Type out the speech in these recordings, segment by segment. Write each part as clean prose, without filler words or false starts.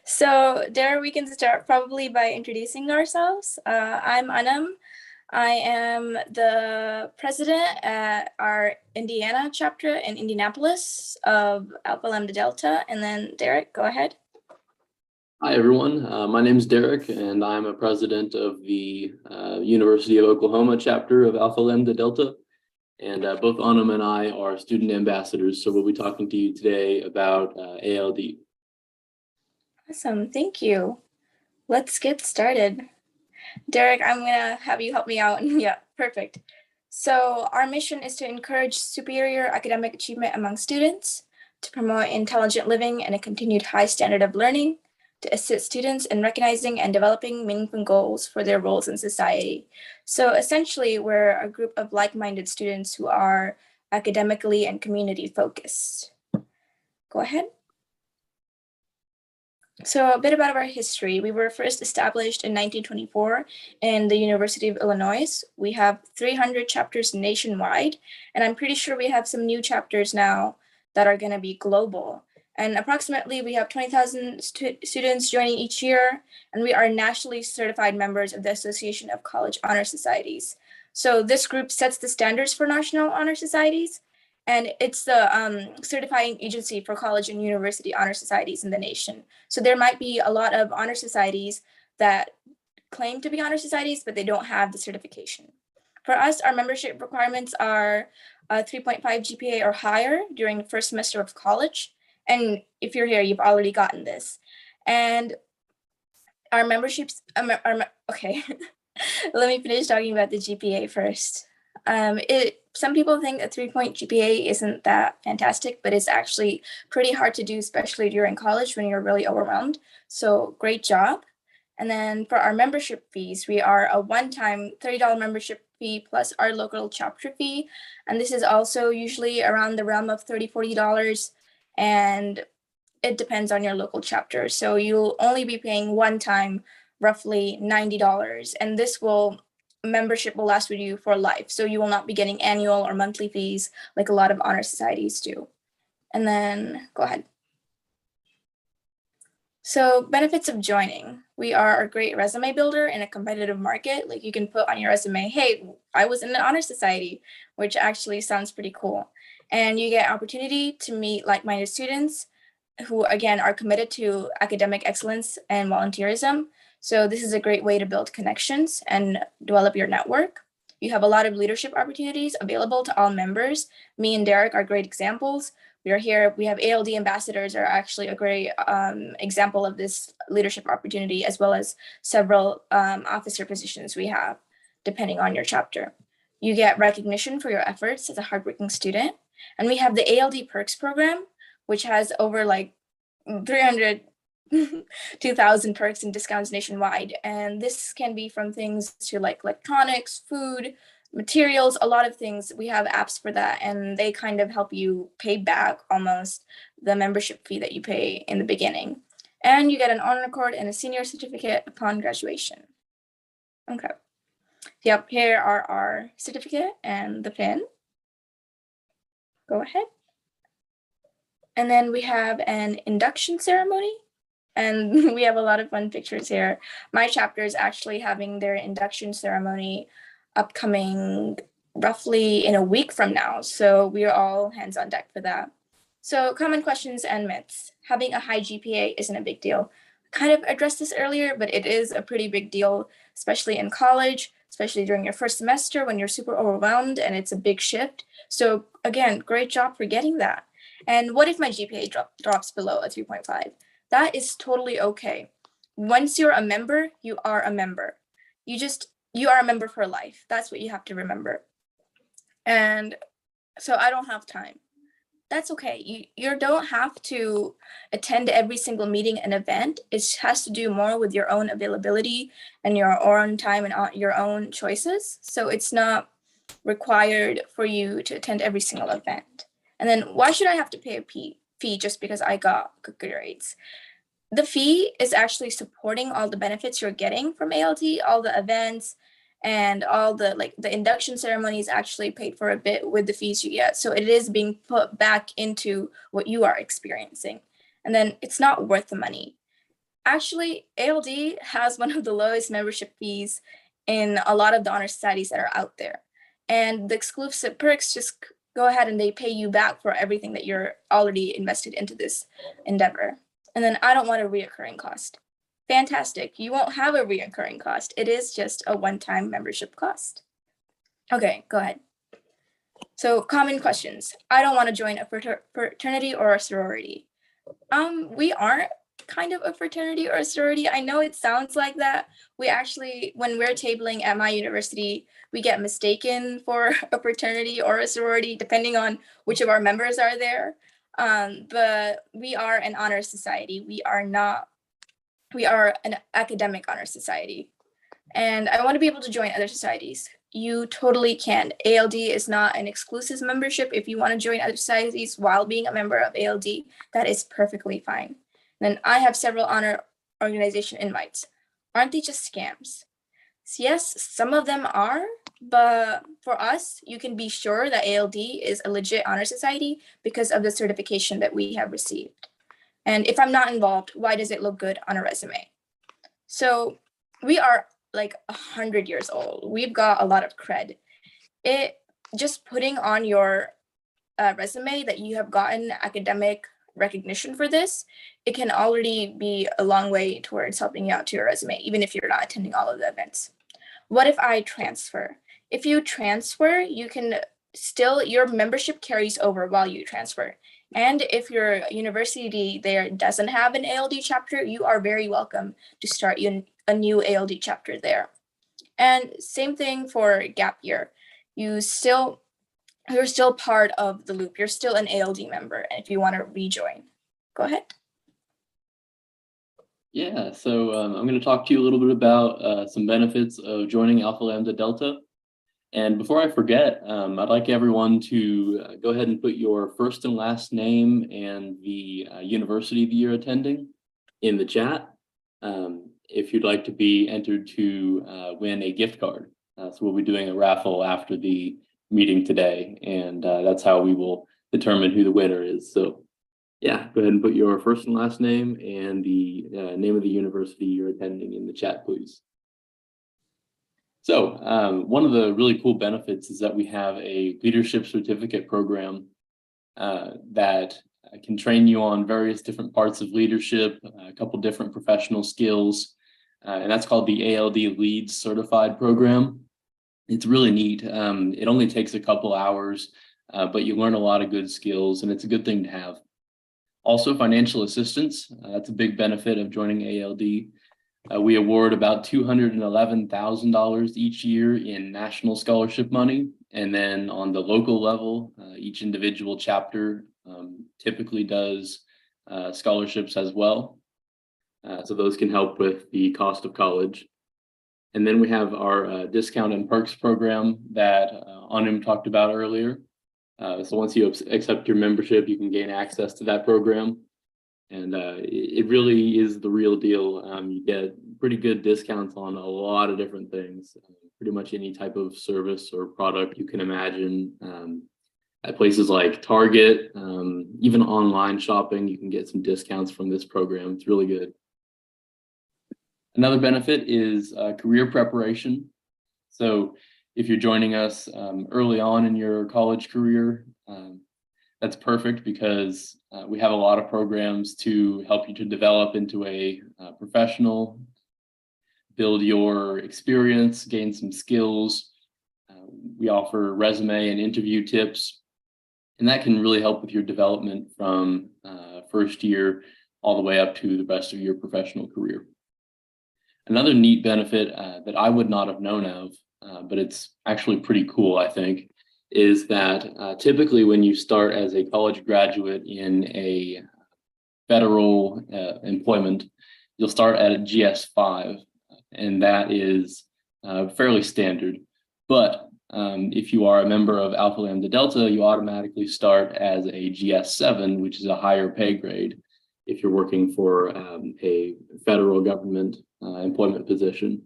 So there we can start probably by introducing ourselves. I'm Anam. I am the president at our Indiana chapter in Indianapolis of Alpha Lambda Delta. And then Derek, go ahead. Hi, everyone. My name is Derek, and I'm a president of the University of Oklahoma chapter of Alpha Lambda Delta. And both Anam and I are student ambassadors, so we'll be talking to you today about ALD. Awesome, thank you. Let's get started. Derek, I'm gonna have you help me out. Yeah, perfect. So our mission is to encourage superior academic achievement among students, to promote intelligent living and a continued high standard of learning, to assist students in recognizing and developing meaningful goals for their roles in society. So essentially, we're a group of like-minded students who are academically and community focused. Go ahead. So a bit about our history. We were first established in 1924 in the University of Illinois. We have 300 chapters nationwide, and I'm pretty sure we have some new chapters now that are going to be global. And approximately we have 20,000 students joining each year, and we are nationally certified members of the Association of College Honor Societies. So this group sets the standards for national honor societies, and it's the certifying agency for college and university honor societies in the nation. So there might be a lot of honor societies that claim to be honor societies, but they don't have the certification. For us, our membership requirements are a 3.5 GPA or higher during the first semester of college. And if you're here, you've already gotten this. And our memberships, okay, let me finish talking about the GPA first. Some people think a 3-point GPA isn't that fantastic, but it's actually pretty hard to do, especially during college when you're really overwhelmed. So great job. And then for our membership fees, we are a one-time $30 membership fee plus our local chapter fee. And this is also usually around the realm of $30, $40. And it depends on your local chapter. So you'll only be paying one time roughly $90. And this membership will last with you for life. So you will not be getting annual or monthly fees like a lot of honor societies do. And then go ahead. So benefits of joining. We are a great resume builder in a competitive market. Like you can put on your resume, hey, I was in an honor society, which actually sounds pretty cool. And you get opportunity to meet like-minded students who, again, are committed to academic excellence and volunteerism. So this is a great way to build connections and develop your network. You have a lot of leadership opportunities available to all members. Me and Derek are great examples. We are here, we have ALD ambassadors are actually a great example of this leadership opportunity, as well as several officer positions we have, depending on your chapter. You get recognition for your efforts as a hardworking student. And we have the ALD Perks program, which has over like 2,000 perks and discounts nationwide. And this can be from things to like electronics, food, materials, a lot of things. We have apps for that, and they kind of help you pay back almost the membership fee that you pay in the beginning. And you get an honor card and a senior certificate upon graduation. Okay. Yep, here are our certificate and the pin. Go ahead. And then we have an induction ceremony, and we have a lot of fun pictures here. My chapter is actually having their induction ceremony upcoming roughly in a week from now. So we are all hands on deck for that. So common questions and myths. Having a high GPA isn't a big deal. I kind of addressed this earlier, but it is a pretty big deal, especially in college, especially during your first semester when you're super overwhelmed and it's a big shift. So again, great job for getting that. And what if my GPA drops below a 3.5? That is totally okay. Once you're a member, you are a member. You are a member for life. That's what you have to remember. And so I don't have time. That's okay. You don't have to attend every single meeting and event. It has to do more with your own availability and your own time and your own choices. So it's not required for you to attend every single event. And then why should I have to pay a fee just because I got good grades? The fee is actually supporting all the benefits you're getting from ALT, all the events, and all the induction ceremony is actually paid for a bit with the fees you get. So it is being put back into what you are experiencing. And then it's not worth the money. Actually, ALD has one of the lowest membership fees in a lot of the honor societies that are out there. And the exclusive perks just go ahead and they pay you back for everything that you're already invested into this endeavor. And then I don't want a reoccurring cost. Fantastic. You won't have a reoccurring cost. It is just a one-time membership cost. Okay, go ahead. So common questions. I don't want to join a fraternity or a sorority. We aren't kind of a fraternity or a sorority. I know it sounds like that. We actually, when we're tabling at my university, we get mistaken for a fraternity or a sorority, depending on which of our members are there. But we are an honor society. We are an academic honor society. And I want to be able to join other societies. You totally can. ALD is not an exclusive membership. If you want to join other societies while being a member of ALD, that is perfectly fine. Then I have several honor organization invites. Aren't they just scams? Yes, some of them are, but for us, you can be sure that ALD is a legit honor society because of the certification that we have received. And if I'm not involved, why does it look good on a resume? So we are like 100 years old. We've got a lot of cred. It just putting on your resume that you have gotten academic recognition for this, it can already be a long way towards helping you out to your resume, even if you're not attending all of the events. What if I transfer? If you transfer, you can still, your membership carries over while you transfer. And if your university there doesn't have an ALD chapter, you are very welcome to start a new ALD chapter there. And same thing for gap year. You're still part of the loop. You're still an ALD member. And if you want to rejoin, go ahead. Yeah, so I'm going to talk to you a little bit about some benefits of joining Alpha Lambda Delta. And before I forget, I'd like everyone to go ahead and put your first and last name and the university that you're attending in the chat if you'd like to be entered to win a gift card. So we'll be doing a raffle after the meeting today, and that's how we will determine who the winner is. So yeah, go ahead and put your first and last name and the name of the university you're attending in the chat, please. So one of the really cool benefits is that we have a leadership certificate program that can train you on various different parts of leadership, a couple different professional skills, and that's called the ALD Leads Certified Program. It's really neat. It only takes a couple hours, but you learn a lot of good skills, and it's a good thing to have. Also, financial assistance. That's a big benefit of joining ALD. We award about $211,000 each year in national scholarship money. And then on the local level, each individual chapter typically does scholarships as well. So those can help with the cost of college. And then we have our discount and perks program that Anum talked about earlier. So once you accept your membership, you can gain access to that program. And it really is the real deal. You get pretty good discounts on a lot of different things, pretty much any type of service or product you can imagine. At places like Target, even online shopping, you can get some discounts from this program. It's really good. Another benefit is career preparation. So if you're joining us early on in your college career, that's perfect because we have a lot of programs to help you to develop into a professional, build your experience, gain some skills. We offer resume and interview tips, and that can really help with your development from first year all the way up to the rest of your professional career. Another neat benefit that I would not have known of, but it's actually pretty cool, I think, is that typically when you start as a college graduate in a federal employment, you'll start at a GS5, and that is fairly standard. But if you are a member of Alpha Lambda Delta, you automatically start as a GS7, which is a higher pay grade if you're working for a federal government employment position.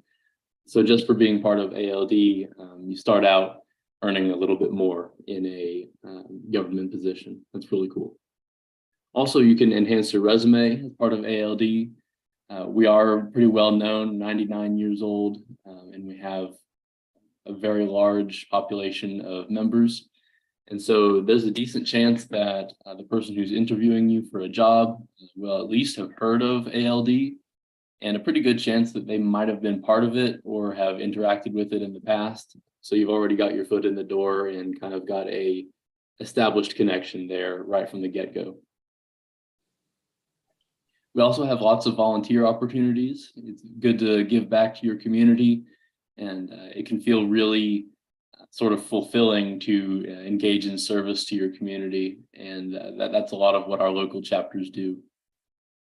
So just for being part of ALD, you start out earning a little bit more in a government position. That's really cool. Also, you can enhance your resume as part of ALD. We are pretty well known, 99 years old, and we have a very large population of members. And so there's a decent chance that the person who's interviewing you for a job will at least have heard of ALD, and a pretty good chance that they might have been part of it or have interacted with it in the past. So you've already got your foot in the door and kind of got a established connection there right from the get-go. We also have lots of volunteer opportunities. It's good to give back to your community, and it can feel really sort of fulfilling to engage in service to your community. And that's a lot of what our local chapters do.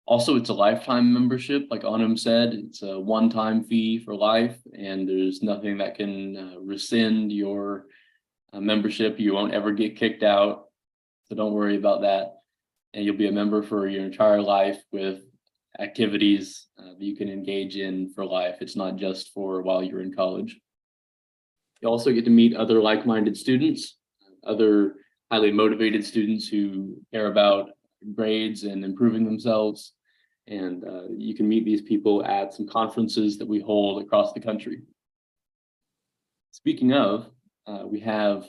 Also, it's a lifetime membership. Like Anum said, it's a one-time fee for life, and there's nothing that can rescind your membership. You won't ever get kicked out, so don't worry about that. And you'll be a member for your entire life with activities that you can engage in for life. It's not just for while you're in college. You also get to meet other like-minded students, other highly motivated students who care about grades and improving themselves. And you can meet these people at some conferences that we hold across the country. Speaking of, we have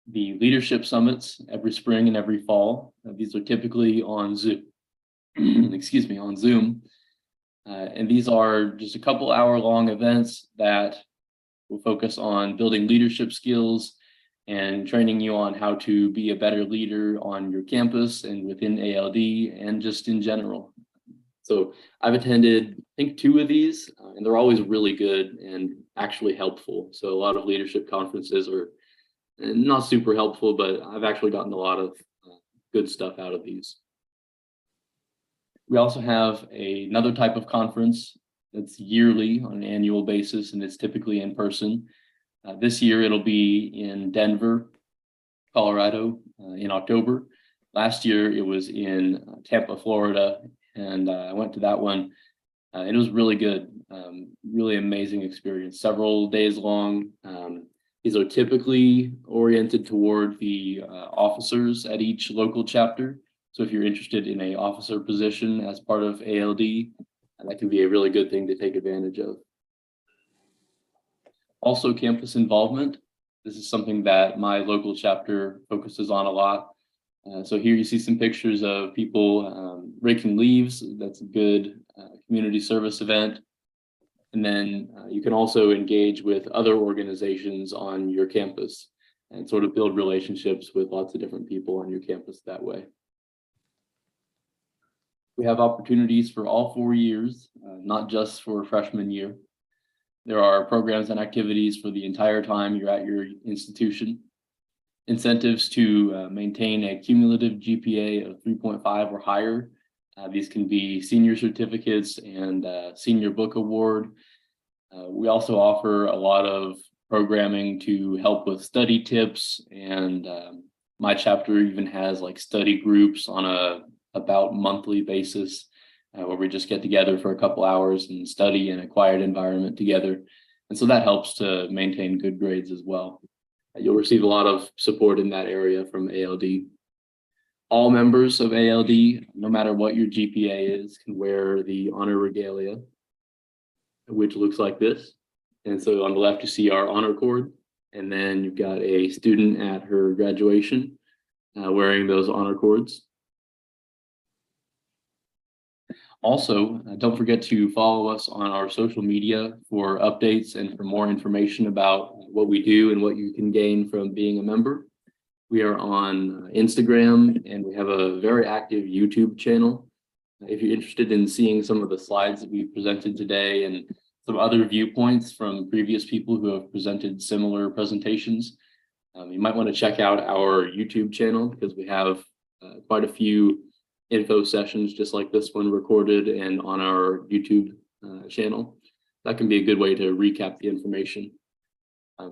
the leadership summits every spring and every fall. These are typically on Zoom, excuse me, on Zoom. And these are just a couple hour-long events that will focus on building leadership skills and training you on how to be a better leader on your campus and within ALD and just in general. So I've attended, I think, 2 of these, and they're always really good and actually helpful. So a lot of leadership conferences are not super helpful, but I've actually gotten a lot of good stuff out of these. We also have another type of conference that's yearly on an annual basis, and it's typically in person. This year it'll be in Denver, Colorado in October. Last year it was in Tampa, Florida, and I went to that one. It was really good, really amazing experience, several days long. These are typically oriented toward the officers at each local chapter. So if you're interested in an officer position as part of ALD, that can be a really good thing to take advantage of. Also, campus involvement. This is something that my local chapter focuses on a lot. So here you see some pictures of people raking leaves. That's a good community service event. And then you can also engage with other organizations on your campus and sort of build relationships with lots of different people on your campus that way. We have opportunities for all 4 years, not just for freshman year. There are programs and activities for the entire time you're at your institution. Incentives to maintain a cumulative GPA of 3.5 or higher. These can be senior certificates and senior book award. We also offer a lot of programming to help with study tips, and my chapter even has like study groups on a about monthly basis where we just get together for a couple hours and study in a quiet environment together. And so that helps to maintain good grades as well. You'll receive a lot of support in that area from ALD. All members of ALD, no matter what your GPA is, can wear the honor regalia, which looks like this. And so on the left, you see our honor cord, and then you've got a student at her graduation wearing those honor cords. Also, don't forget to follow us on our social media for updates and for more information about what we do and what you can gain from being a member. We are on Instagram, and we have a very active YouTube channel. If you're interested in seeing some of the slides that we presented today and some other viewpoints from previous people who have presented similar presentations, you might want to check out our YouTube channel because we have quite a few info sessions just like this one recorded and on our YouTube channel. That can be a good way to recap the information.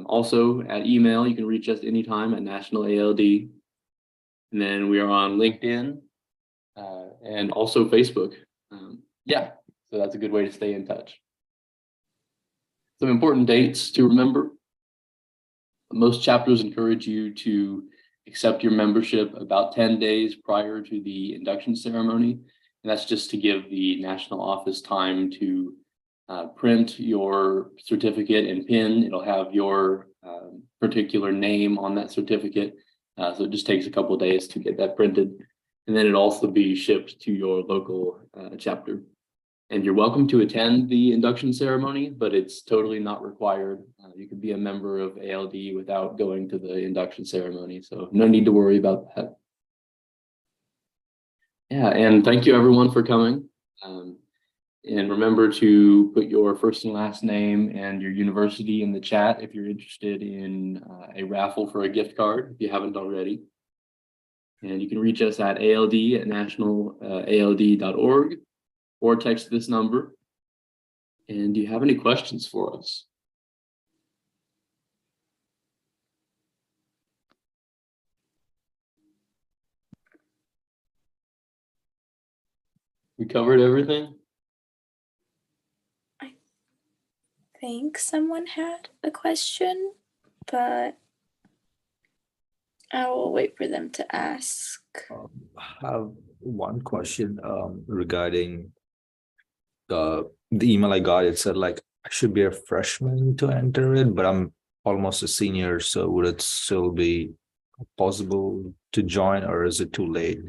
Also at email, you can reach us anytime at National ALD. And then we are on LinkedIn and also Facebook. So that's a good way to stay in touch. Some important dates to remember. Most chapters encourage you to accept your membership about 10 days prior to the induction ceremony. And that's just to give the national office time to print your certificate and pin. It'll have your particular name on that certificate. So it just takes a couple of days to get that printed. And then it'll also be shipped to your local chapter. And you're welcome to attend the induction ceremony, but it's totally not required. You could be a member of ALD without going to the induction ceremony. So no need to worry about that. Yeah, and thank you everyone for coming. And remember to put your first and last name and your university in the chat if you're interested in a raffle for a gift card, if you haven't already. And you can reach us at ald@nationalald.org or text this number. And do you have any questions for us? We covered everything? I think someone had a question, but I will wait for them to ask. I have one question regarding the email I got. It said like I should be a freshman to enter it, but I'm almost a senior. So would it still be possible to join, or is it too late?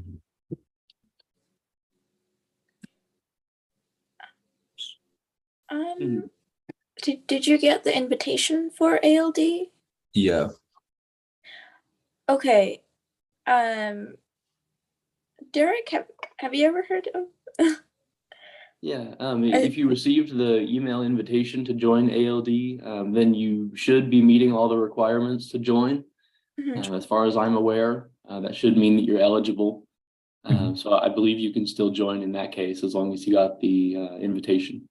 Did you get the invitation for ALD? Yeah. Okay. Derek, have you ever heard of? Yeah, if you received the email invitation to join ALD, then you should be meeting all the requirements to join. As far as I'm aware, that should mean that you're eligible. So I believe you can still join in that case, as long as you got the invitation.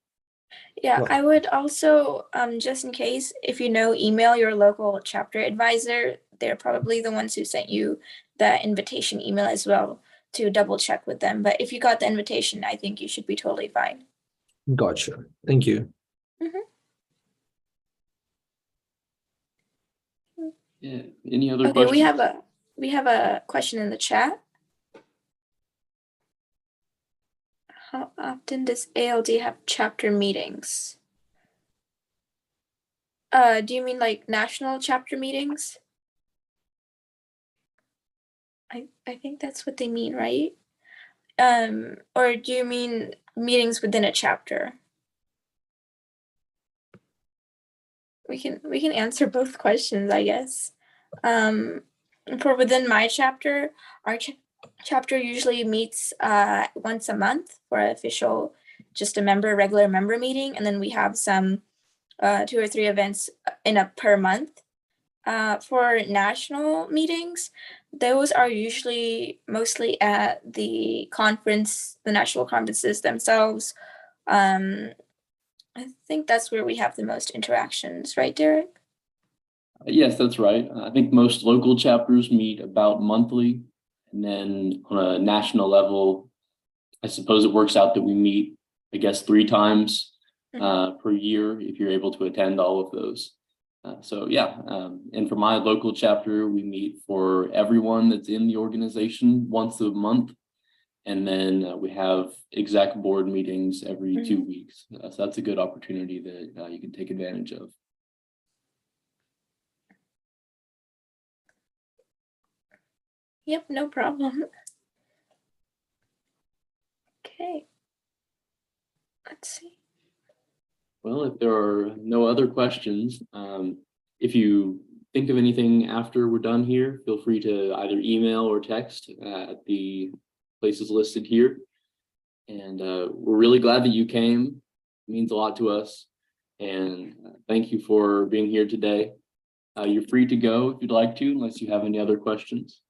Yeah, Well, I would also, just in case, if you know, email your local chapter advisor. They're probably the ones who sent you the invitation email as well, to double check with them. But if you got the invitation, I think you should be totally fine. gotcha. Thank you. Yeah, any other Okay, questions? we have a question in the chat. How often does ALD have chapter meetings? Do you mean like national chapter meetings? I think that's what they mean, right? Or do you mean meetings within a chapter? We can answer both questions, I guess. For within my chapter, our chapter usually meets once a month for an official, just a regular member meeting, and then we have some 2 or 3 events in a per month. For national meetings, those are usually mostly at the national conferences themselves. I think that's where we have the most interactions, right, Derek? Yes, that's right. I think most local chapters meet about monthly, and then on a national level, I suppose it works out that we meet, I guess, 3 times per year if you're able to attend all of those. So yeah, and for my local chapter, we meet for everyone that's in the organization once a month. And then we have exec board meetings every 2 weeks. So that's a good opportunity that you can take advantage of. Yep, no problem. Okay. Let's see. Well, if there are no other questions, if you think of anything after we're done here, feel free to either email or text at the places listed here. And we're really glad that you came. It means a lot to us. And thank you for being here today. You're free to go if you'd like to, unless you have any other questions.